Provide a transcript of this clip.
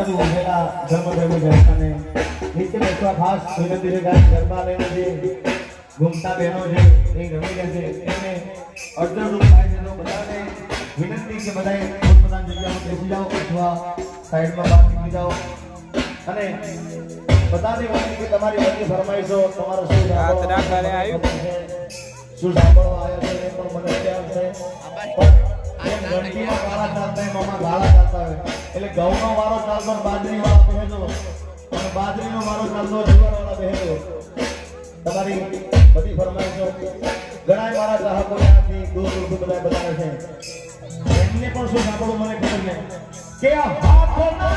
બાજુ ઉભેલા ધર્મદેવી બેઠાને નીચે બેસવા ખાસ વિનંતી છે ગાય ગરબા લઈને જે ઘૂમતા બહેનો છે એ રમી લે છે એને અડધો રૂપ થાય છે તો બધાને વિનંતી કે બધાએ પોતપોતાની જગ્યામાં બેસી જાઓ અથવા સાઈડમાં બહાર નીકળી જાઓ અને બધાને વિનંતી કે તમારી બધી ફરમાઈશો તમારો શું સાંભળવા આવ્યો છે એ પણ મને ખ્યાલ છે પણ ગણતીમાં ગાળા ચાલતા હોય મામા ગાળા ચાલતા હોય એટલે ઘઉંનો વારો ચાલતો બાજરી વાળો બેહેજો અને બાજરીનો વારો ચાલતો જુવાર વાળા બેહેજો તમારી બધી ફરમાઈશો ઘણા મારા ગ્રાહકો ત્યાંથી દૂર દૂરથી બધા બતાવે છે એમને પણ શું સાંભળવું મને ખબર નહીં કે આ હાથના